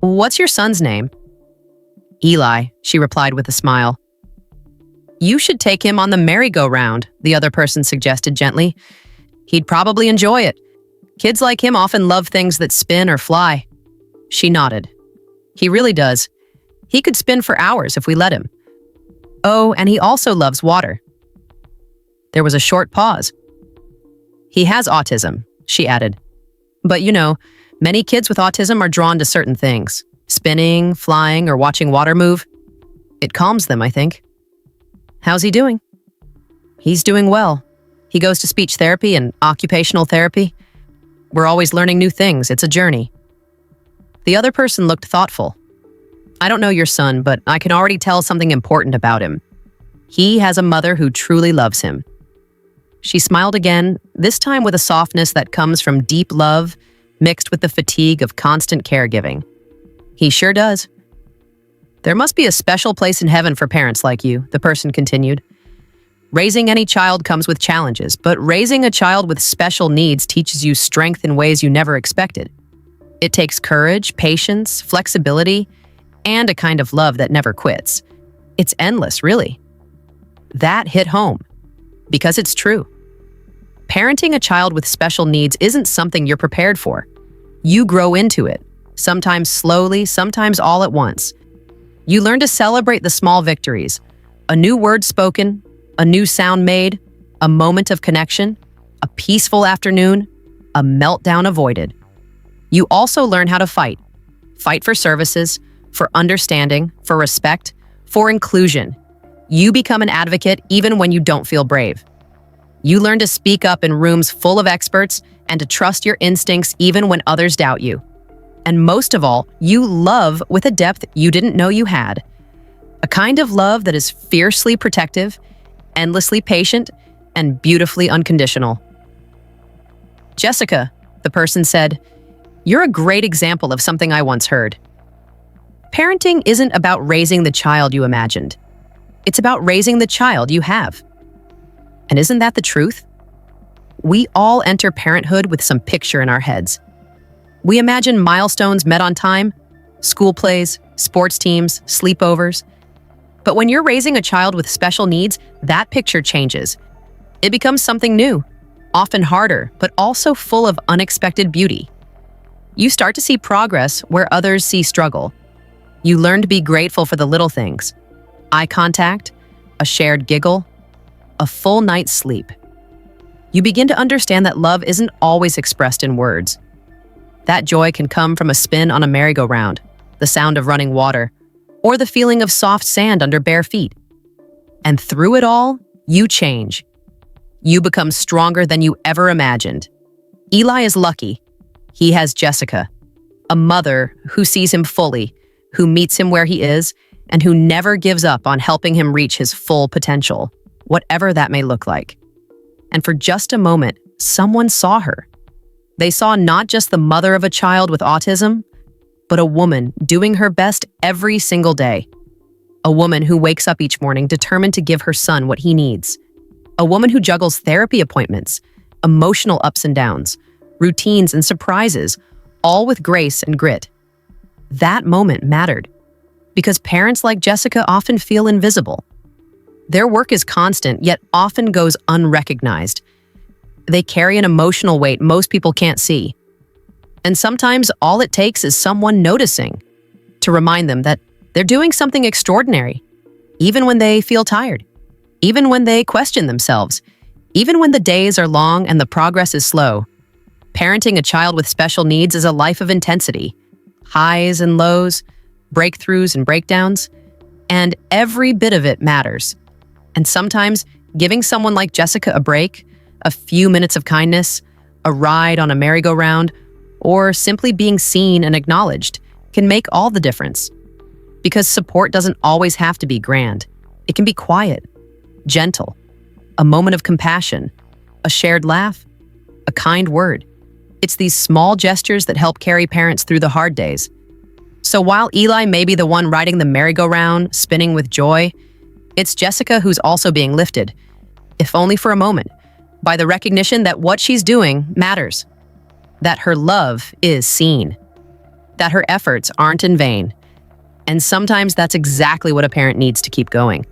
What's your son's name? Eli, she replied with a smile. You should take him on the merry-go-round, the other person suggested gently. He'd probably enjoy it. Kids like him often love things that spin or fly. She nodded. He really does. He could spin for hours if we let him. Oh, and he also loves water. There was a short pause. He has autism, she added. But many kids with autism are drawn to certain things. Spinning, flying, or watching water move. It calms them, I think. How's he doing? He's doing well. He goes to speech therapy and occupational therapy. We're always learning new things. It's a journey. The other person looked thoughtful. I don't know your son, but I can already tell something important about him. He has a mother who truly loves him. She smiled again, this time with a softness that comes from deep love mixed with the fatigue of constant caregiving. He sure does. There must be a special place in heaven for parents like you, the person continued. Raising any child comes with challenges, but raising a child with special needs teaches you strength in ways you never expected. It takes courage, patience, flexibility, and a kind of love that never quits. It's endless, really. That hit home, because it's true. Parenting a child with special needs isn't something you're prepared for. You grow into it, sometimes slowly, sometimes all at once. You learn to celebrate the small victories, a new word spoken, a new sound made, a moment of connection, a peaceful afternoon, a meltdown avoided. You also learn how to fight. Fight for services, for understanding, for respect, for inclusion. You become an advocate even when you don't feel brave. You learn to speak up in rooms full of experts and to trust your instincts even when others doubt you. And most of all, you love with a depth you didn't know you had. A kind of love that is fiercely protective, endlessly patient, and beautifully unconditional. Jessica, the person said, you're a great example of something I once heard. Parenting isn't about raising the child you imagined. It's about raising the child you have. And isn't that the truth? We all enter parenthood with some picture in our heads. We imagine milestones met on time, school plays, sports teams, sleepovers. But when you're raising a child with special needs, that picture changes. It becomes something new, often harder, but also full of unexpected beauty. You start to see progress where others see struggle. You learn to be grateful for the little things. Eye contact, a shared giggle, a full night's sleep. You begin to understand that love isn't always expressed in words. That joy can come from a spin on a merry-go-round, the sound of running water, or the feeling of soft sand under bare feet. And through it all, you change. You become stronger than you ever imagined. Eli is lucky. He has Jessica, a mother who sees him fully, who meets him where he is, and who never gives up on helping him reach his full potential, whatever that may look like. And for just a moment, someone saw her. They saw not just the mother of a child with autism, but a woman doing her best every single day. A woman who wakes up each morning determined to give her son what he needs. A woman who juggles therapy appointments, emotional ups and downs, routines and surprises, all with grace and grit. That moment mattered, because parents like Jessica often feel invisible. Their work is constant, yet often goes unrecognized. They carry an emotional weight most people can't see. And sometimes all it takes is someone noticing to remind them that they're doing something extraordinary, even when they feel tired, even when they question themselves, even when the days are long and the progress is slow. Parenting a child with special needs is a life of intensity, highs and lows, breakthroughs and breakdowns, and every bit of it matters. And sometimes giving someone like Jessica a break, a few minutes of kindness, a ride on a merry-go-round, or simply being seen and acknowledged can make all the difference. Because support doesn't always have to be grand. It can be quiet, gentle, a moment of compassion, a shared laugh, a kind word. It's these small gestures that help carry parents through the hard days. So while Eli may be the one riding the merry-go-round, spinning with joy, it's Jessica who's also being lifted, if only for a moment, by the recognition that what she's doing matters, that her love is seen. that her efforts aren't in vain. And sometimes that's exactly what a parent needs to keep going.